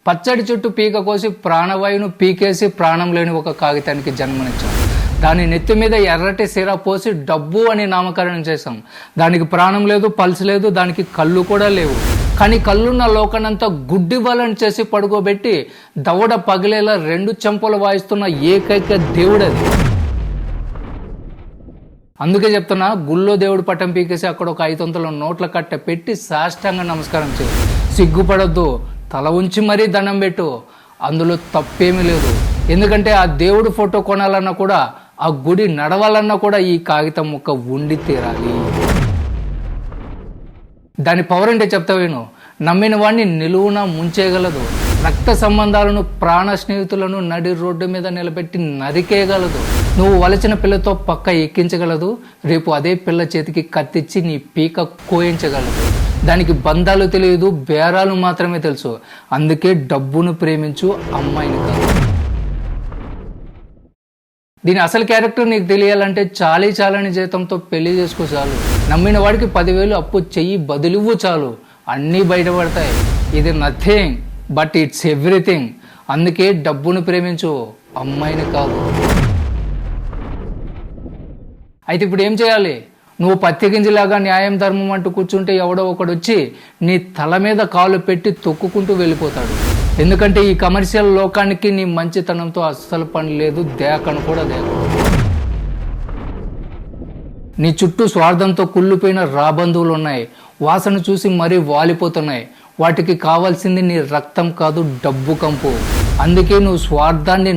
పచ్చడి చుట్టూ పీక కోసి ప్రాణవాయువును పీకేసి ప్రాణం లేని ఒక కాగితానికి జన్మనిచ్చాం. దాని నెత్తి మీద ఎర్రటి సిరా పోసి డబ్బు అని నామకరణం చేశాం. దానికి ప్రాణం లేదు, పల్స్ లేదు, దానికి కళ్ళు కూడా లేవు. కానీ కళ్ళున్న లోకనంతా గుడ్డివ్వాలని చేసి పడుకోబెట్టి దవడ పగిలేలా 2 చెంపలు వాయిస్తున్న ఏకైక దేవుడది. అందుకే చెప్తున్నా, గుళ్ళో దేవుడు పట్టం పీకేసి అక్కడ ఒక 500 నోట్ల కట్ట పెట్టి సాష్టాంగ నమస్కారం చేయి. సిగ్గుపడొద్దు, తల ఉంచి మరీ దండం పెట్టు. అందులో తప్పేమీ లేదు. ఎందుకంటే ఆ దేవుడు ఫోటో కొనాలన్నా కూడా, ఆ గుడి నడవాలన్నా కూడా ఈ కాగితం ముక్క ఉండి తీరాలి. దాని పవర్ అంటే చెప్తా విను. నమ్మిన వాడిని నిలువున ముంచేయగలదు. రక్త సంబంధాలను, ప్రాణ స్నేహితులను నడి రోడ్డు మీద నిలబెట్టి నరికేయగలదు. నువ్వు వలచిన పిల్లతో పక్క ఎక్కించగలదు. రేపు అదే పిల్ల చేతికి కత్తిచ్చి నీ పీక కోయించగలదు. దానికి బంధాలు తెలియదు, బేరాలు మాత్రమే తెలుసు. అందుకే డబ్బును ప్రేమించు, అమ్మాయిని కాదు. దీని అసలు క్యారెక్టర్ నీకు తెలియాలంటే చాలని జీతంతో పెళ్లి చేసుకో చాలు. నమ్మిన వాడికి 10,000 అప్పు చెయ్యి బదులివ్వు చాలు. అన్నీ బయటపడతాయి. ఇది నథింగ్ బట్ ఇట్స్ ఎవ్రీథింగ్. అందుకే డబ్బును ప్రేమించు, అమ్మాయిని కాదు. అయితే ఇప్పుడు ఏం చేయాలి? నువ్వు పత్తి గింజలాగా న్యాయం ధర్మం అంటూ కూర్చుంటే ఎవడో ఒకడు వచ్చి నీ తల మీద కాలు పెట్టి తొక్కుకుంటూ వెళ్ళిపోతాడు. ఎందుకంటే ఈ కమర్షియల్ లోకానికి నీ మంచితనంతో అస్సలు పని లేదు, దేకను కూడా దేకను. నీ చుట్టూ స్వార్థంతో కుళ్ళిపోయిన రాబంధువులు ఉన్నాయి. వాసన చూసి మరీ వాలిపోతున్నాయి. వాటికి కావాల్సింది నీ రక్తం కాదు, డబ్బు కంపు. అందుకే నువ్వు స్వార్థాన్ని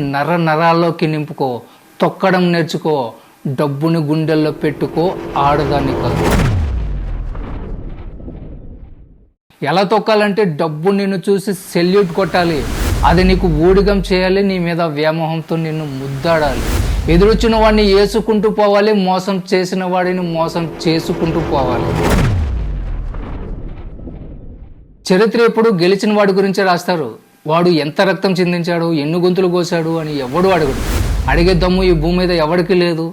నరాల్లోకి నింపుకో, తొక్కడం నేర్చుకో. డబ్బుని గుండెల్లో పెట్టుకో, ఆడదాన్ని కాదు. ఎలా తొక్కాలంటే డబ్బు నిన్ను చూసి సెల్యూట్ కొట్టాలి. అది నీకు ఊడిగం చేయాలి. నీ మీద వ్యామోహంతో నిన్ను ముద్దాడాలి. ఎదురొచ్చిన వాడిని వేసుకుంటూ పోవాలి, మోసం చేసిన వాడిని మోసం చేసుకుంటూ పోవాలి. చరిత్ర ఎప్పుడు గెలిచిన వాడి గురించి రాస్తారు. వాడు ఎంత రక్తం చిందించాడు, ఎన్ని గొంతులు కోసాడు అని ఎవడు అడగడు. అడిగే దమ్ము ఈ భూమి మీద ఎవడికి లేదు.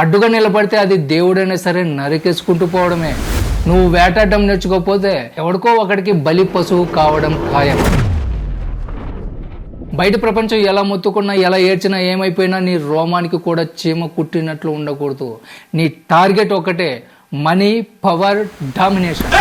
అడ్డుగా నిలబడితే అది దేవుడైనా సరే నరికేసుకుంటూ పోవడమే. నువ్వు వేటాడడం నేర్చుకోకపోతే ఎవడికో ఒకడికి బలి పశువు కావడం ఖాయం. బయట ప్రపంచం ఎలా మొత్తుకున్నా, ఎలా ఏడ్చినా, ఏమైపోయినా నీ రోమానికి కూడా చీమ కుట్టినట్లు ఉండకూడదు. నీ టార్గెట్ ఒకటే, మనీ, పవర్, డామినేషన్.